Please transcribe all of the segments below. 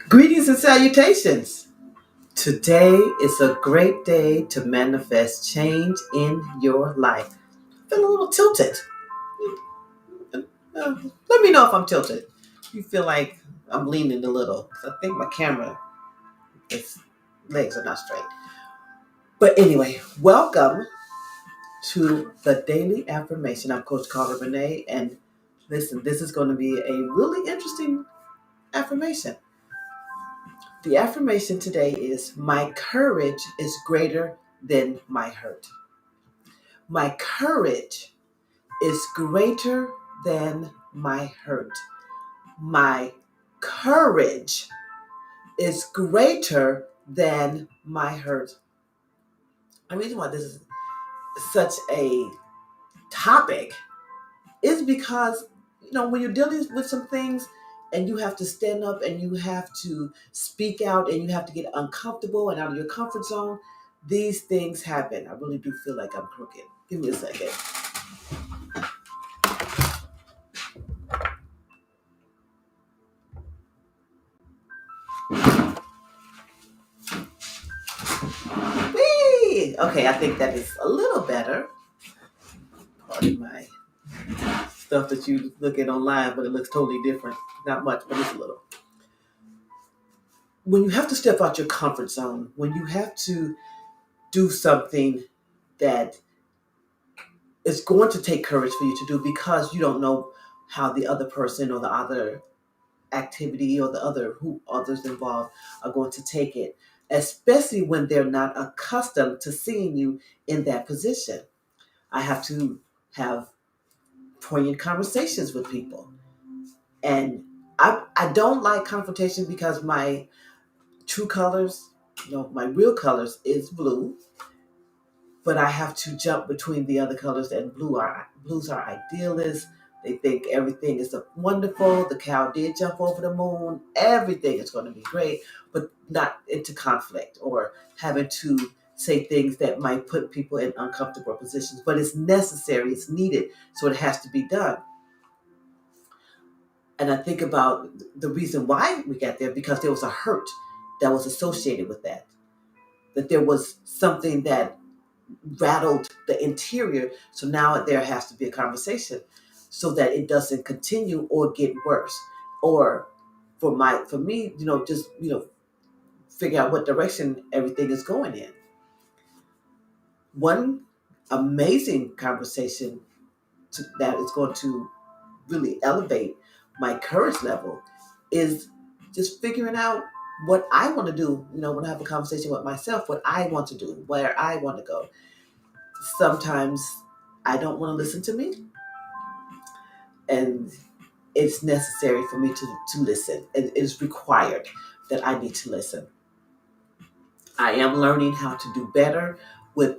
Greetings and salutations. Today is a great day to manifest change in your life. I feel a little tilted. Let me know if I'm tilted. You feel like I'm leaning a little. 'Cause I think my camera, its legs are not straight. But anyway, welcome to the Daily Affirmation. I'm Coach Carla Renee, and listen, this is going to be a really interesting affirmation. The affirmation today is my courage is greater than my hurt. My courage is greater than my hurt. My courage is greater than my hurt. The reason why this is such a topic is because, when you're dealing with some things and you have to stand up and you have to speak out and you have to get uncomfortable and out of your comfort zone, these things happen. I really do feel like I'm crooked. Give me a second. Whee! Okay, I think that is a little better. Pardon my stuff that you look at online, but it looks totally different. Not much, but it's a little. When you have to step out your comfort zone, when you have to do something that is going to take courage for you to do because you don't know how the other person or the other activity or the other who others involved are going to take it, especially when they're not accustomed to seeing you in that position. I have to have poignant conversations with people. And I don't like confrontation because my true colors, my real colors is blue, but I have to jump between the other colors, and blues are idealists. They think everything is wonderful. The cow did jump over the moon. Everything is going to be great, but not into conflict or having to say things that might put people in uncomfortable positions. But it's necessary, it's needed, so it has to be done. And I think about the reason why we got there because there was a hurt that was associated with that. That there was something that rattled the interior. So now there has to be a conversation so that it doesn't continue or get worse. Or for me, just figure out what direction everything is going in. One amazing conversation that is going to really elevate my courage level is just figuring out what I want to do, when I have a conversation with myself, what I want to do, where I want to go. Sometimes I don't want to listen to me, and it's necessary for me to listen. It is required that I need to listen. I am learning how to do better with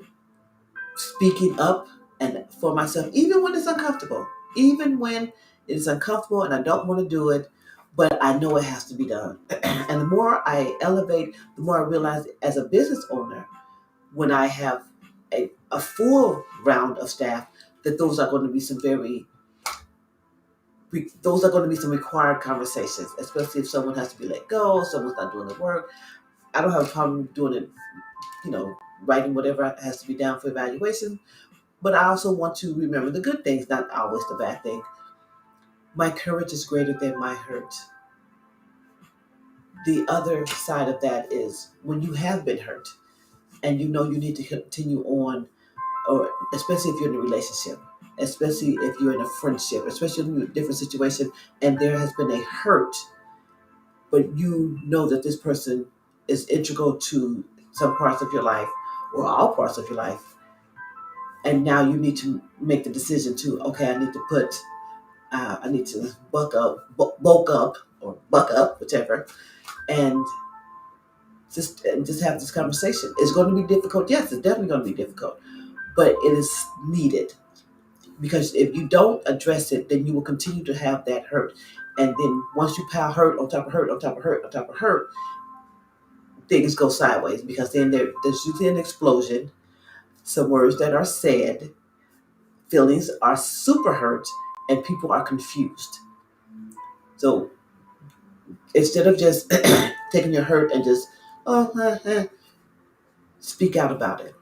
speaking up and for myself, even when it's uncomfortable, even when it's uncomfortable and I don't want to do it, but I know it has to be done. And the more I elevate, the more I realize as a business owner, when I have a full round of staff, that those are going to be some required conversations, especially if someone has to be let go, someone's not doing the work. I don't have a problem doing it, writing whatever has to be down for evaluation, but I also want to remember the good things, not always the bad thing. My courage is greater than my hurt. The other side of that is when you have been hurt and you know you need to continue on, or especially if you're in a relationship, especially if you're in a friendship, especially in a different situation, and there has been a hurt, but you know that this person is integral to some parts of your life or all parts of your life, and now you need to make the decision to, okay, I need to bulk up, or buck up, whichever, and just have this conversation. It's going to be difficult. Yes, it's definitely going to be difficult, but it is needed. Because if you don't address it, then you will continue to have that hurt. And then once you pile hurt on top of hurt on top of hurt on top of hurt, things go sideways because then there's usually an explosion, some words that are said, feelings are super hurt, and people are confused. So Instead of just taking your hurt and just, oh, speak out about it.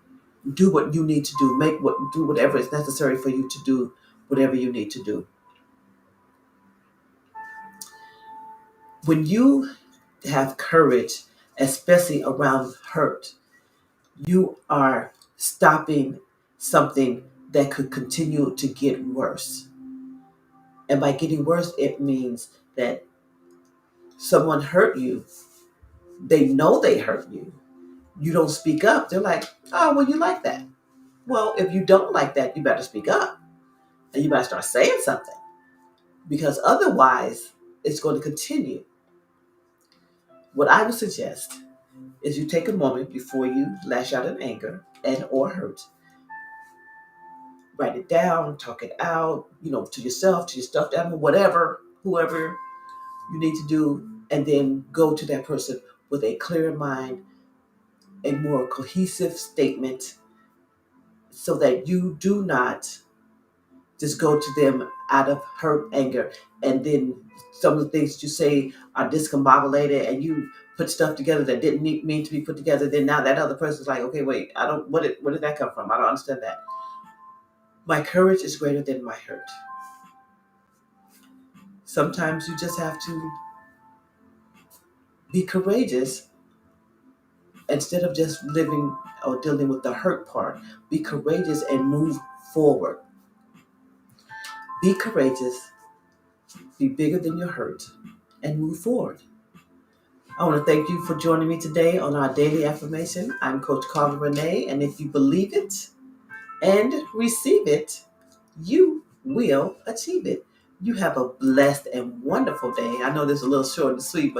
Do what you need to do. Do whatever is necessary for you to do whatever you need to do. When you have courage, especially around hurt, you are stopping something that could continue to get worse. And by getting worse, it means that someone hurt you. They know they hurt you. You don't speak up. They're like, oh, well, you like that. Well, if you don't like that, you better speak up and you better start saying something, because otherwise it's going to continue. What I would suggest is you take a moment before you lash out in anger and or hurt. Write it down, talk it out, to yourself, to your stuffed animal, whatever, whoever you need to do, and then go to that person with a clearer mind, a more cohesive statement, so that you do not just go to them out of hurt, anger, and then some of the things that you say are discombobulated, and you put stuff together that didn't mean to be put together. Then now that other person's like, okay, wait, I don't. Where did that come from? I don't understand that. My courage is greater than my hurt. Sometimes you just have to be courageous instead of just living or dealing with the hurt part. Be courageous and move forward. Be courageous, be bigger than your hurt, and move forward. I want to thank you for joining me today on our daily affirmation. I'm Coach Carla Renee, and if you believe it and receive it, you will achieve it. You have a blessed and wonderful day. I know this is a little short and sweet, but